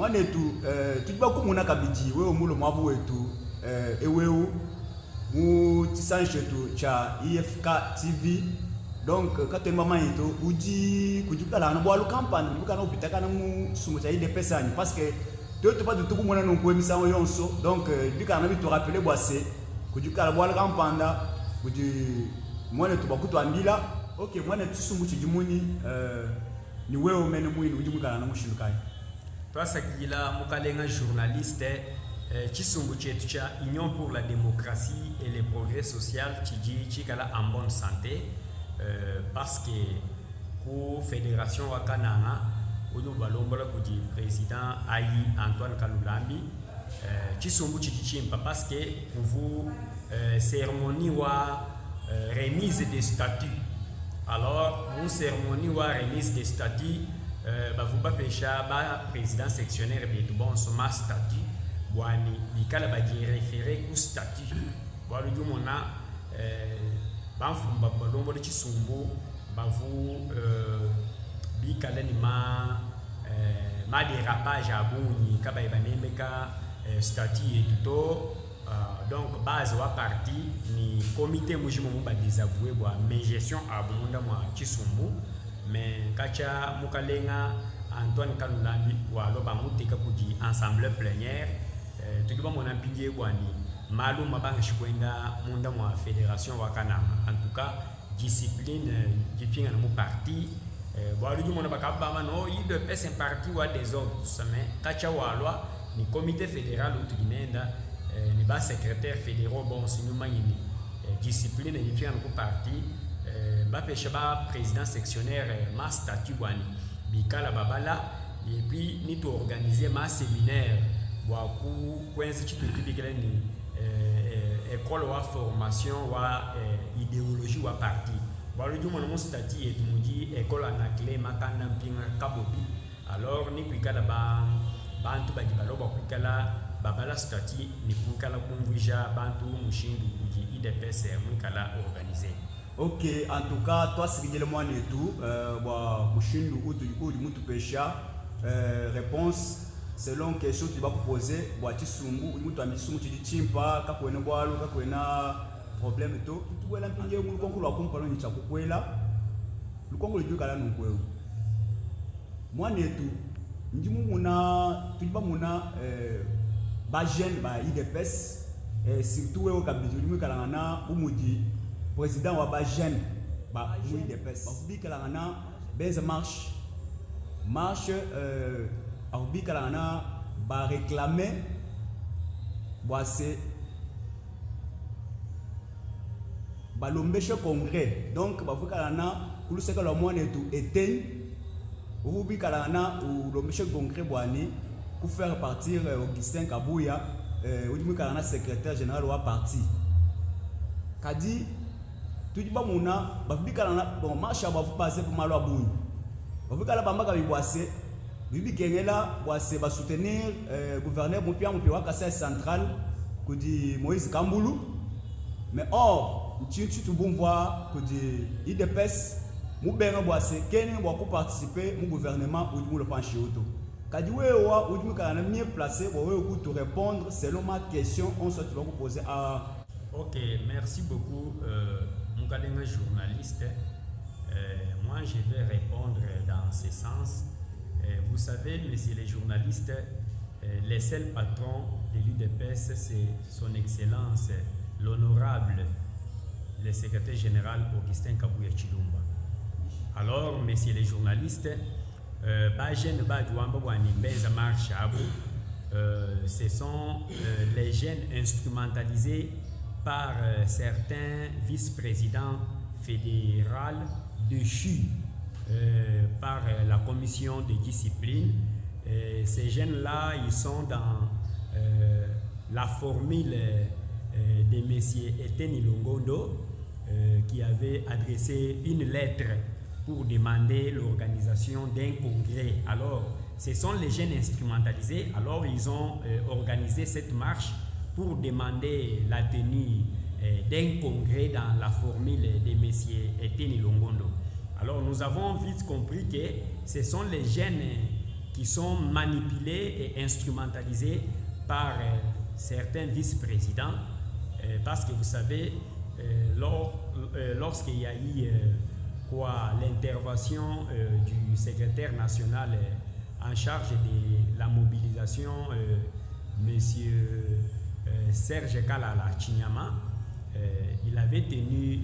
mwana etu tuliba kumuna kabiji wewe mulo mwabu wetu eweu mu tisanje tu cha IFK TV. Donc quand maman eto uji kujukala na bwalu campagne bukana opitaka na mu sumu cha IDPS ani parce que tu pas de tout mona non ko emisa yonso. Donc bikana bitu rappeler boise kujukala bwalu campagne kuji mwana tu bakutu andila. OK mwana tu sumu chijimuni ni wewe mene mwini ujimukala na mushilukai. Twasakila mukalenga journaliste Chisumbu chetu cha Union pour la démocratie et le progrès social chiji chikala en bonne santé parce que pour fédération wakananga udu balombola kuji président Ayi Antoine Kalulambi Chisumbu chiji chimpa parce que pour vous cérémonie wa remise des statuts. Alors une cérémonie wa remise des statuts vous bapesha ba président sectionnaire betu bon soma statut wani bikala ba référé ku statut wali jumona bamfumba balombo de Chisumbu bavu bikala ni ma dérapage abuni kaba ibanemeka statut et tout donc base wa parti ni comité mujimo ba désavoué bo mais gestion abunda mwa Chisumbu. Mais kacha mukalenga Antoine Kalulambi walo ba muteka kuji ensemble plénière tukiba mona mpingie bwani malum mabanga shikwenda munda mwa fédération wakanama en tout cas discipline jipinga na mu parti walo du mona bakaba mano ido pesa parti wa des autres mais kacha walwa ni comité fédéral utuginenda ni ba secrétaire fédéraux bon sinu manyini discipline jipinga na mu parti bapesha ba président sectionnaire ma statut bwani bikala babala et puis ni to organiser ma séminaire wa ku kwenzi chitu tibikela ni école wa formation wa idéologie wa parti balo du mon statut et muji école anakle makanda mpinga kabobi. Alors ni kwikala bantu ba dibalo ba kwikala babala statut ni kwikala kumvija bantu mushindu kuji IDPS mwikala organiser. OK, en tout cas, toi, c'est le mois et tout. Mushindu ou du mutu pesha. Réponse selon question tu vas poser. Boati sungu ou mutu amisungu tu dis chimpa. Kakwena boalu, kakwena problème et tout. Tu es là, pingue ou konku la kumpa ni chaku kwela. Le konku le dieu kala nunkweu. Moi et tout. Ndimu muna, tu dis muna ba jeune ba IDPS. Surtout au kabiju ndimu kala na umudi. Président wa ba jeune ba oui des pes bi kala na benza marche bi kala na ba réclamer boise ba lombeshe congrès donc ba kala na kulu seka lo mone tout éteint bi kala na ou lombeshe congrès boani pour faire partir Augustin Kabuya ou kala na secrétaire général wa parti kadi tujiba muna bafika na bon marcha bafu passer pour malo abuni bafika la bambaka biboise bibi kengela boise ba soutenir gouverneur Mupia wa Kasai central kudi Moïse Kambulu. Mais or tu bon voir kudi IDPS mubenga boise kene bo ko participer mu gouvernement ou mu le pencher auto kadi wewa ou kana mieux placé pour te répondre selon ma question on se va vous poser à. OK, merci beaucoup Mukalenga journaliste. Moi je vais répondre dans ce sens. Vous savez, messieurs les journalistes, les seuls patrons de l'UDPS, c'est son excellence, l'honorable, le secrétaire général Augustin Kabuya Chilumba. Alors, messieurs les journalistes, ce sont les jeunes instrumentalisés par certains vice-présidents fédéraux déchus par la commission de discipline. Ces jeunes-là, ils sont dans la formule de M. Etienne Longondo qui avait adressé une lettre pour demander l'organisation d'un congrès. Alors, ce sont les jeunes instrumentalisés. Alors, ils ont organisé cette marche pour demander la tenue d'un congrès dans la formule de M. Etienne Longondo. Alors, nous avons vite compris que ce sont les jeunes qui sont manipulés et instrumentalisés par certains vice-présidents, parce que vous savez, lorsqu'il y a eu l'intervention du secrétaire national en charge de la mobilisation, monsieur Serge Kalala Chinyama, il avait tenu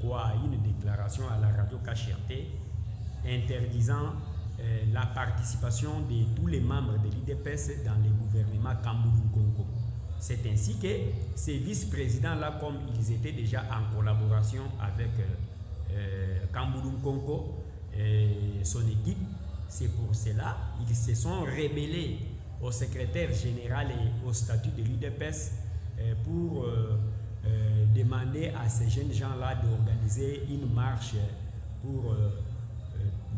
une déclaration à la radio Kachirté interdisant la participation de tous les membres de l'IDPS dans le gouvernement Kambulu-Nkonko. C'est ainsi que ces vice-présidents-là, comme ils étaient déjà en collaboration avec Kambulu-Nkonko et son équipe, c'est pour cela qu'ils se sont rebellés au secrétaire général et au statut de l'UDPS pour demander à ces jeunes gens-là d'organiser une marche pour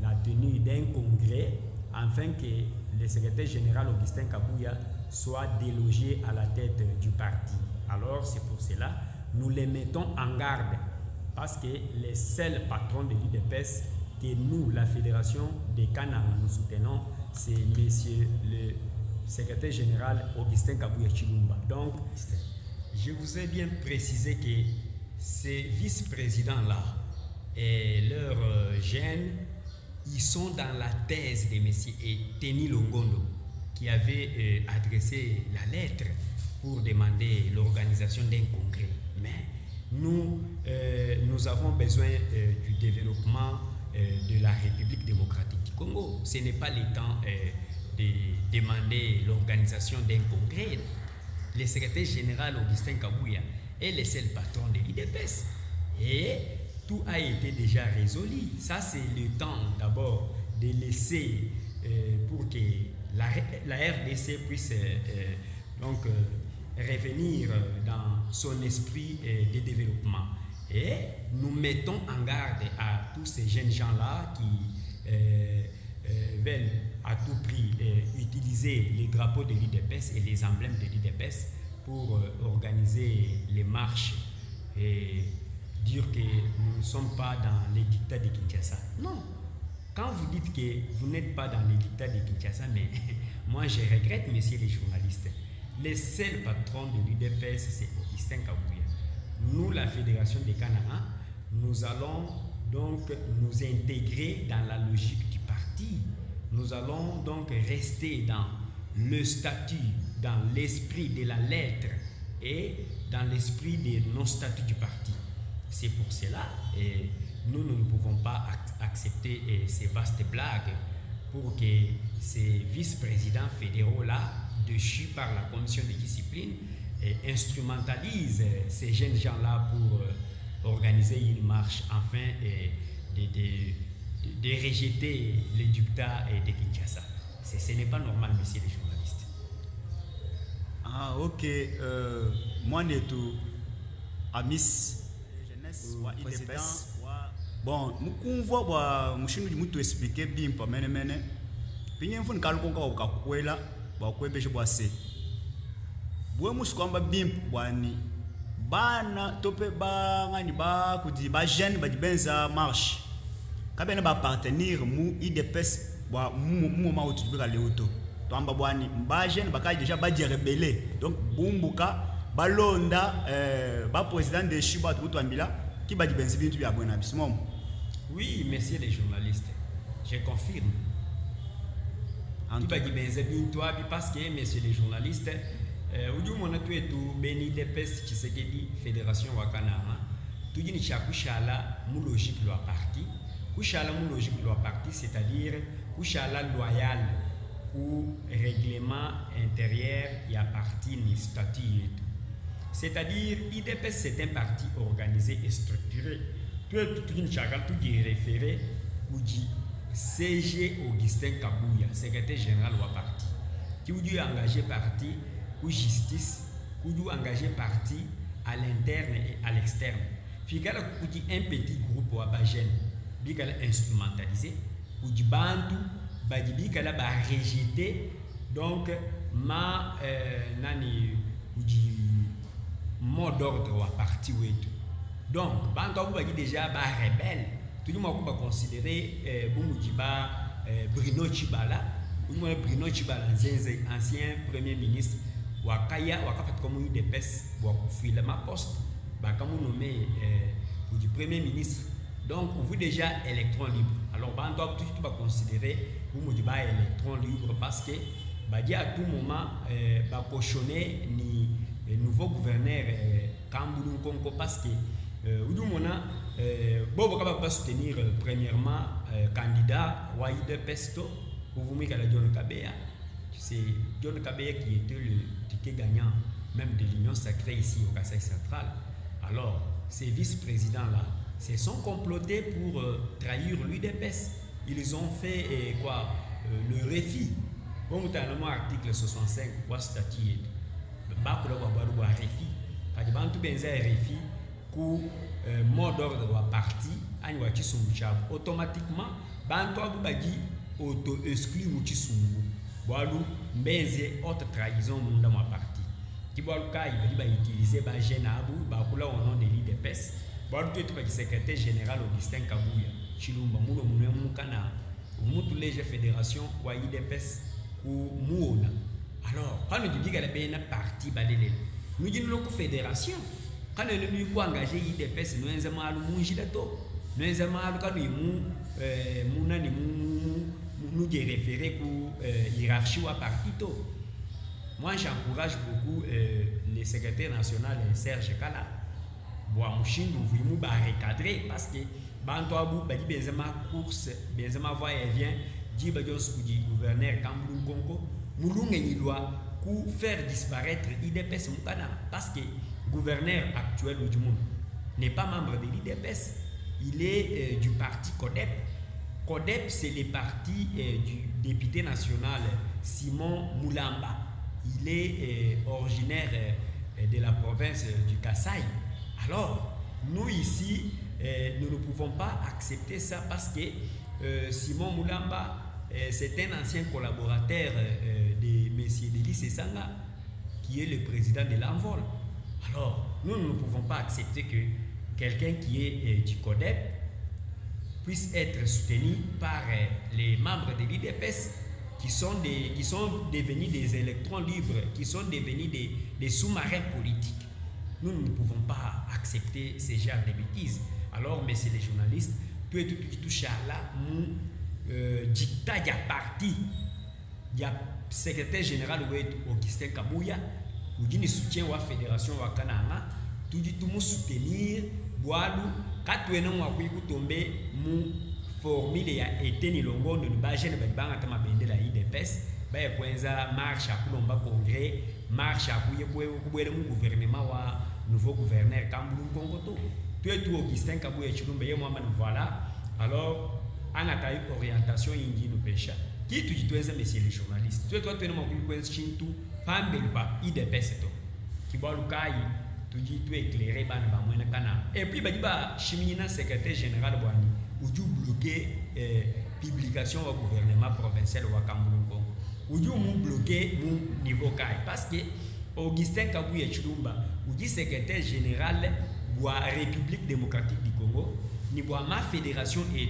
la tenue d'un congrès afin que le secrétaire général Augustin Kabuya soit délogé à la tête du parti. Alors c'est pour cela nous les mettons en garde parce que les seuls patrons de l'UDPS que nous, la fédération des Canards, nous soutenons, c'est monsieur le secrétaire général Augustin Kabuya Chilumba. Donc, je vous ai bien précisé que ces vice-présidents-là et leurs jeunes, ils sont dans la thèse de monsieur Teni Longondo qui avait adressé la lettre pour demander l'organisation d'un congrès. Mais nous avons besoin du développement de la République démocratique du Congo. Ce n'est pas le temps de demander l'organisation d'un congrès. Le secrétaire général Augustin Kabuya est le seul patron de l'IDPS. Et tout a été déjà résolu. Ça, c'est le temps d'abord de laisser pour que la RDC puisse revenir dans son esprit de développement. Et nous mettons en garde à tous ces jeunes gens-là qui veulent à tout prix utiliser les drapeaux de l'IDPS et les emblèmes de l'IDPS pour organiser les marches et dire que nous ne sommes pas dans les dictats de Kinshasa. Non. Quand vous dites que vous n'êtes pas dans les dictats de Kinshasa, mais moi je regrette, messieurs les journalistes, les seuls patrons de l'UDPS, c'est Augustin Kabuya. Nous, la Fédération des Canards, nous allons donc nous intégrer dans la logique du parti. Nous allons donc rester dans le statut, dans l'esprit de la lettre et dans l'esprit de nos statuts du parti. C'est pour cela et nous ne pouvons pas accepter ces vastes blagues pour que ces vice-présidents fédéraux-là, déchus par la commission de discipline, instrumentalisent ces jeunes gens-là pour organiser une marche afin de rejeter les dictats de Kinshasa. Ce n'est pas normal, messieurs les journalistes. Ah, ok. Moi, je suis Amis. Jeunesse, bon, nous voit machine du mutu expliquer bien pas mene. Puis il faut que nous kakwela, bakwebeje boase. Bwe muskwamba bien bwani. Bana tope ba ngani ba kudi ba jeune ba dibenza marche. Kabena ba partenaire mu IDPS bwa mu ma utubika leoto. Twamba bwani ba jeune bakaji déjà ba di rebelle. Donc bumbuka balonda ba président de Shiba Twambila qui ba dibenza bintu bya bwana bismom. Oui, messieurs les journalistes, je confirme. Qui va dire parce que, messieurs les journalistes, aujourd'hui, tout béni des pestes qui se dit Fédération Wakanara, tout dit Chakushala, mou logique loi parti, Kushala mou logique loi parti, c'est-à-dire Kushala loyal ou règlement intérieur qui appartient au statut et tout. C'est-à-dire, IDPS c'est un parti organisé et structuré. Tout est référé ou dit CG Augustin Kabuya, secrétaire général du parti. Qui est engagé parti ou justice, qui est engagé parti à l'interne et à l'externe. Figara dit un petit groupe ou abagène, bikala instrumentalisé, ou du bantu, bikala ba rejeté, donc ma nani ou du mot d'ordre ou parti ou tout. Donc, bantu ou déjà ba rebelle. Tout le monde va considérer Bruno Chibala, Bruno Chibalanzenze, ancien premier ministre, wakaya wakapata comme UDPS wakufila ma poste bakamu nommé du premier ministre. Donc vous déjà électron libre. Alors on doit tout considérer vous me ba électron libre parce que badi à tout moment ba cautionner ni nouveau gouverneur Kambulu Konko parce que vous mona bobo capable soutenir premièrement candidat Waïde Pesto pour vous mettre à John Kabea. C'est John Kabea qui était le ticket gagnant même de l'Union sacrée ici au Kasaï central. Alors ces vice-présidents-là se sont complotés pour trahir l'UDPS. Ils ont fait le REFI. Bon, notamment article 65 ou statut. Bakula wa REFI. Parce que bantu benza REFI ku mot d'ordre wa parti ani wa chisumbuchabo automatiquement bantu abubadi auto exclu muchisumbu. Boalu mbenze haute trahison munda mwa parti. Kiboalu kai ba utiliser ba jenabu bakula au nom de l'UDPS. Boalu tu es secrétaire général Augustin Kabuya. Chilumba muno muno mukana. Mutu lege fédération wa UDPS ou muona. Alors, quand nous disons qu'il y a un parti balélé, nous disons que la fédération, quand nous nous engagé UDPS, nous avons un mungidato, nous avons nous référer pour hiérarchie ou parti. Moi, j'encourage beaucoup le secrétaire national Serge Kala. Boamouchin, nous voulons recadrer parce que Bantoabou, Benzema course, Benzema voix et vient, dit Badios du gouverneur Kambulu Konko, Moulungue doit faire disparaître l'IDPS Moukana parce que le gouverneur actuel du monde n'est pas membre de l'IDPS, il est du parti CODEP. CODEP, c'est le parti du député national Simon Moulamba. Il est originaire de la province du Kasaï. Alors, nous ici, nous ne pouvons pas accepter ça parce que Simon Moulamba, c'est un ancien collaborateur de M. Delis Sanga, qui est le président de l'Envol. Alors, nous ne pouvons pas accepter que quelqu'un qui est du CODEP puisse être soutenu par les membres de l'IDPS qui sont devenus des électrons libres, qui sont devenus des sous-marins politiques. Nous ne pouvons pas accepter ce genre de bêtises. Alors, messieurs les journalistes, tout là, nous dictat il y a parti, il y a secrétaire général Augustin Kabuya, ou dit soutien à la fédération wa Kananga, tout dit tout nous soutenir, boalou, quand tu es non à tomber, nous formule ya été ni longo de baje ne banga tama bende la IDPS, ba ya kwenza marche à kulomba congrès, marche à kuye kuye mu gouvernement wa nouveau gouverneur Kambulu Kongoto. Tu es tout Augustin Kabuya Chilumbe ye moi voilà. Alors en attaque orientation indi no pécha. Qui tu dis toi messieurs les journalistes. Tu toi tu ne m'occupe pas chintu pambelu pa IDPS to. Ki ba lukai tu dis tu éclairé ba na moina kana. Et puis ba chimina secrétaire général boani ou du bloquer publication au gouvernement provincial wa Kambulu Kongo. Ou du mu bloquer mu niveau kai parce que Augustin Kabuya Chilumba ou dit secrétaire général de la République démocratique du Congo, ni ma fédération et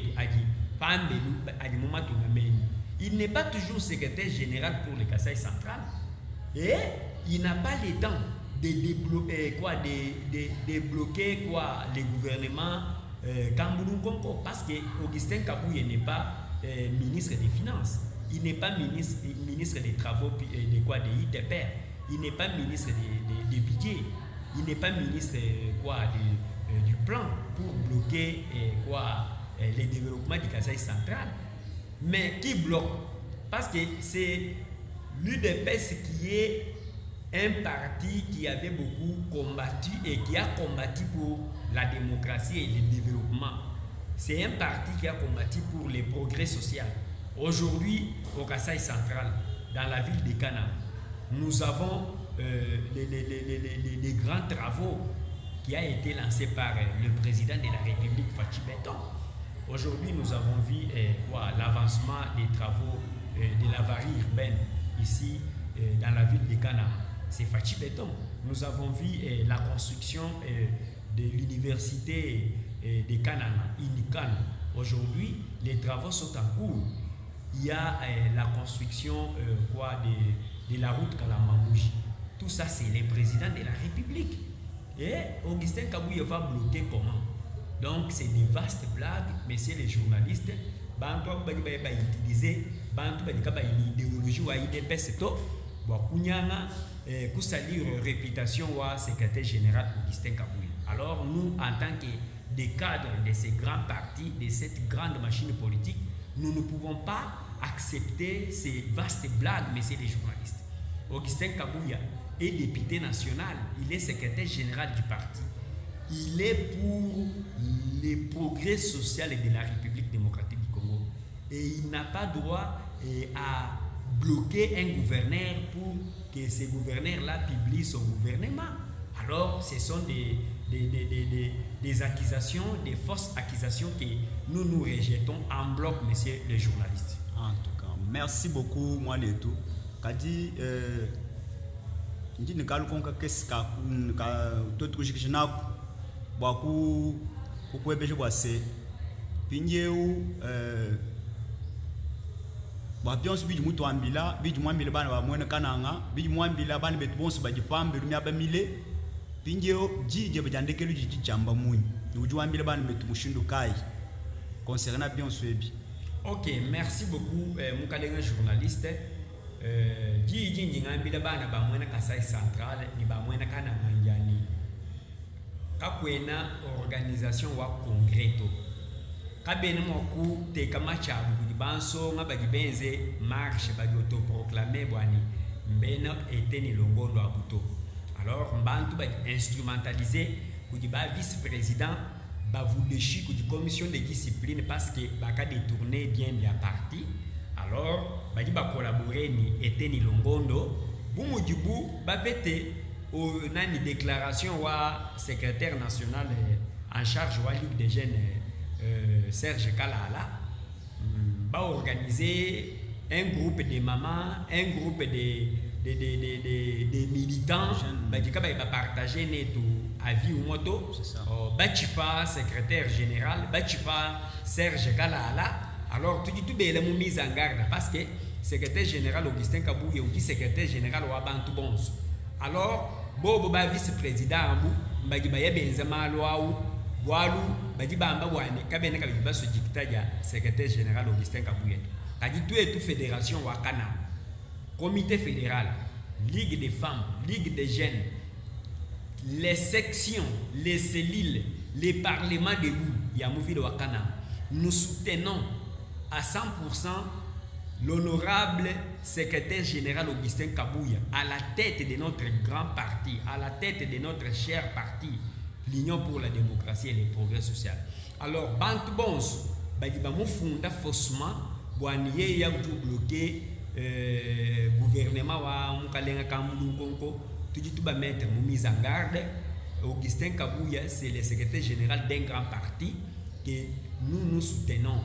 il n'est pas toujours secrétaire général pour le Kasaï central et il n'a pas le temps de débloquer les gouvernements Kambulu Kongo parce que Augustin Kabuya n'est pas ministre des Finances, il n'est pas ministre des Travaux de ITPR, il n'est pas ministre des budgets. Il n'est pas ministre du plan pour bloquer les développements du Kasaï central. Mais qui bloque? Parce que c'est l'UDPS qui est un parti qui avait beaucoup combattu et qui a combattu pour la démocratie et le développement. C'est un parti qui a combattu pour les progrès sociaux. Aujourd'hui, au Kasaï central, dans la ville de Kana, nous avons les grands travaux qui a été lancé par le président de la République, Fachi Beton. Aujourd'hui, nous avons vu l'avancement des travaux de l'avarie urbaine ici dans la ville de Kana. C'est Fachi Beton. Nous avons vu la construction de l'université de Kanana, Inikan. Aujourd'hui, les travaux sont en cours. il y a la construction de la route Kalamambouji. Tout ça, c'est le président de la République. Et Augustin Kabuya va bloquer comment? Donc, c'est des vastes blagues, messieurs les journalistes. Bantu va utiliser une idéologie ou une IDPS to kunyanga kusalir réputation wa secrétaire général Augustin Kabuya. Alors nous, en tant que des cadres de ces grands partis, de cette grande machine politique, nous ne pouvons pas accepter ces vastes blagues, messieurs les journalistes. Augustin Kabuya est député national, il est secrétaire général du parti. Il est pour les progrès sociaux de la République démocratique du Congo. Et il n'a pas droit à bloquer un gouverneur pour que ce gouverneur-là publie son gouvernement. Alors, ce sont des accusations, des fausses accusations que nous rejetons en bloc, messieurs les journalistes. En tout cas, merci beaucoup, moi, les tout. Kadi, ndi nikalu konka keska to truc na baku kukwebeshe kwase pinjeu ba pions bidi mutu ambila bidi mwambila bana ba mwena kananga bidi mwambila bana betu bonso ba jipambe rumya ba mile pinjeu jije bajandekelu jiji jamba munyi uju ambila bana betu mushindu kai concernant pions webi. OK, merci beaucoup mukalenga journaliste. Jiji nyingambila bana ba mwena Kasai Central ni ba mwena kananga njani kakwena organisation wa congreto kabene moku teka machabu kudi banso ngabagi benze marche bagi autoproclamé bwani mbena eteni longondo abuto. Alors mbantu bagi instrumentaliser kudi ba vice-président ba vudeshi kudi commission de discipline parce que baka détourner bien parti. Alors bagi ba collaborer ni eteni longondo bumujibu ba pete nani déclaration wa secrétaire national en charge wa Ligue des jeunes Serge Kalala va organiser un groupe de mamans, un groupe de militants qui va partager net avis ou moto. Bachipa secrétaire général, Bachipa Serge Kalala. Alors tout est mis en garde parce que secrétaire général Augustin Kabuya ou secrétaire général wa Bantu Bonso. Alors bobo ba vice-président ambu mbagi ba yebenzema lwawu bwalu bagi bamba bwane kabene kabi baso diktaja secrétaire général Augustin Kabuya kadi tout fédération wa Kana comité fédéral ligue des femmes ligue des jeunes les sections les cellules les parlements debout ya muvile wa Kana nous soutenons à 100% l'honorable secrétaire général Augustin Kabuya à la tête de notre grand parti, à la tête de notre cher parti, l'Union pour la démocratie et le progrès social. Alors, Bantu Bonso, Bagibamou funda faussement, Boaniye ya bloqué gouvernement wa Mukalenga Kamulu Konko, tout dit tout va mettre mise en garde. Augustin Kabuya, c'est le secrétaire général d'un grand parti que nous soutenons.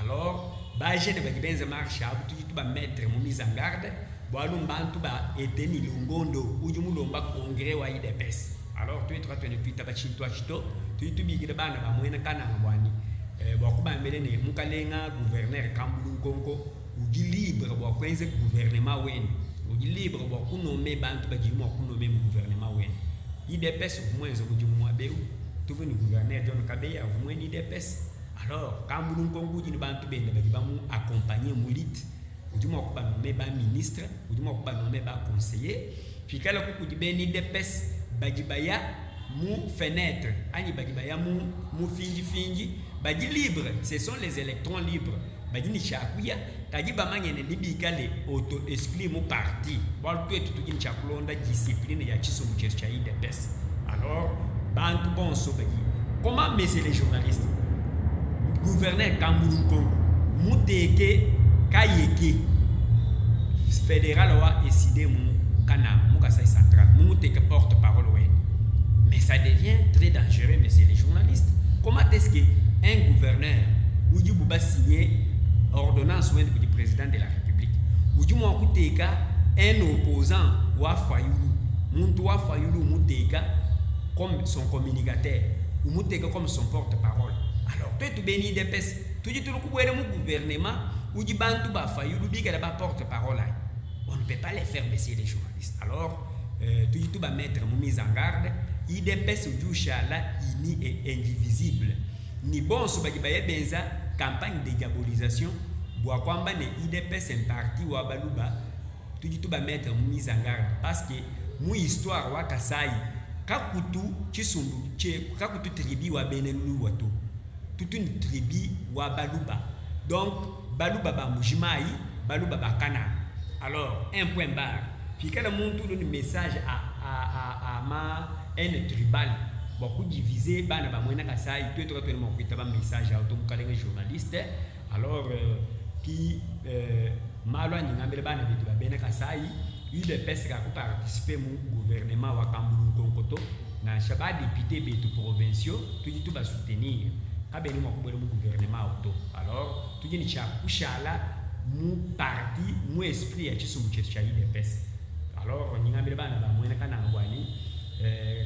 Alors, Baje de Bagibenza marche à tout va mettre mise en garde. Boalum Bantu ba eteni longondo, Ujumulomba congrès wa IDPS. Alors, tu es trois tonnes puis tabachin toi chito, tu bigi de bana ba moyena kana ngwani. Bokuba melene Mukalenga gouverneur Kambulu Konko, uji libre bo kwenze gouvernement wen. Uji libre bo kunomé Bantu ba jimo kunomé gouvernement wen. IDPS au moins zo jimo abeu. Tu veux gouverneur John Kabeya au moins IDPS. Alors, quand nous avons accompagné Moulit, nous avons nommé ministre, nous avons nommé conseiller, puis quand nous avons dit DPS, Bagibaya, mou fenêtre, Ani Bagibaya, mou fingi, Bagi libre, ce sont les électrons libres. Bagi ni chakuya, Tagi Bamangene Libikale, auto-exclu mon parti. Voilà tout le chakulonda discipline ya chiso moucherchaï DPS. Alors, Bantu Bonso Bagi. Comment messieurs les journalistes? Gouverneur Kambulu Kongo muteke kayeke fédéral wa décidé mu kana mu Kasai Central muteke porte-parole ouais. Mais ça devient très dangereux messieurs les journalistes. Comment est-ce que un gouverneur ou du buba signé ordonnance du président de la République ou du mo kuteka un opposant wa Fayulu muntu wa Fayulu muteka comme son communicateur ou muteka comme son porte-parole. Alors, tu es béni des pèses. Tu dis tout le gouvernement, ou du bantu ba fayu lubi que ba porte-parole. On ne peut pas les faire baisser les journalistes. Alors tout ba mettre mon mise en garde, IDPS ou chala ini et indivisible. Ni bon so ba benza campagne de diabolisation boa kwamba ne IDPS un parti wa baluba tout ba mettre mon mise en garde parce que mu histoire wa Kasai kakutu chisumbu che kakutu tribi wa benelu wato toute une tribu wa baluba donc baluba ba mujimai baluba ba kana alors un point barre puis quand le monde donne message à ma haine tribale beaucoup divisé bana ba moina Kasai tout autre mo kitaba message à auto mukalenga journaliste alors qui malo ngambele bana bitu ba bena Kasai UDPS qui a participé au gouvernement wa Kambulu Konkoto na chaba député betu provinciaux tout va soutenir kabeni mo ko mu gouvernement auto alors tout ni cha kushala mu parti mu esprit ya chisumbu cha UDPS alors ngambele bana ba mwena kana ngwani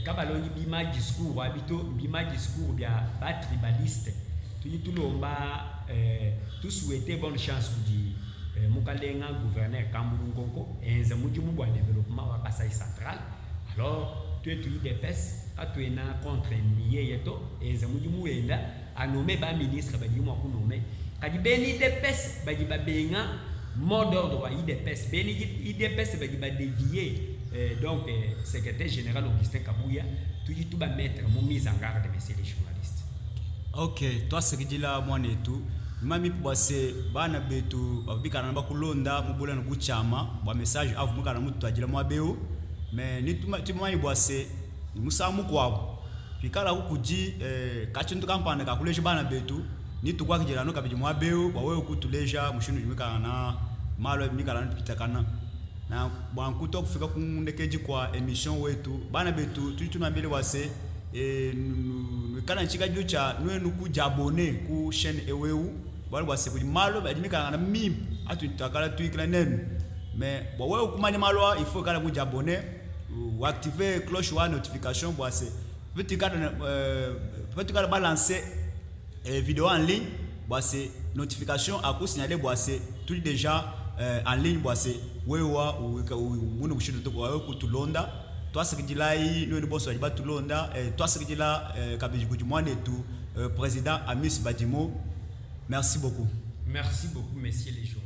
kabaloni bima discours habito bima discours bia ba tribaliste tout lomba tout souhaiter bonne chance kudi mukalenga gouverneur Kambulu Nkonko enza mujimu bwa développement wa Kasai central alors tu es IDPS atwena contre niye yeto enza mujimu enda a nommé ba ministre ba dimu ko nommé kadi beni IDPS ba diba benga mot d'ordre wa IDPS beni IDPS ba dévier donc secrétaire général Augustin Kabuya tout ba mettre mon mise en garde messieurs les journalistes. OK, toi ce que dit là moi et tout mami bwase bana betu babikana ba kulonda mubula no kuchama bwa message avumuka na mutu ajira mwa beo mais ni tumani bwase musamu kwabo pikala ukuji kachintu kampana ka kuleje bana betu ni tukwa kijira no kabiji mwa beo bwa wewe kutuleja mushinu jimika na malo mikala na pitakana na bwa nkuto kufika kundekeji kwa emission wetu bana betu tunambele wase kana nchika jucha nwenu kujabone ku chaîne eweu bali bwase kuli malo badimika na mim atu takala tuikla nenu mais bo wewe kumani malo il faut kala kujabone ou activer cloche wa notification bwase petit kala balancer vidéo en ligne bwase notification a ku signaler bwase tout déjà en ligne bwase wewa ou munu kushindo to wewe kutulonda toi ce que dit là nous ne bosso pas tout londa toi ce que dit là kabiji kujumwane tout président Amis Badimo merci beaucoup messieurs les journalistes.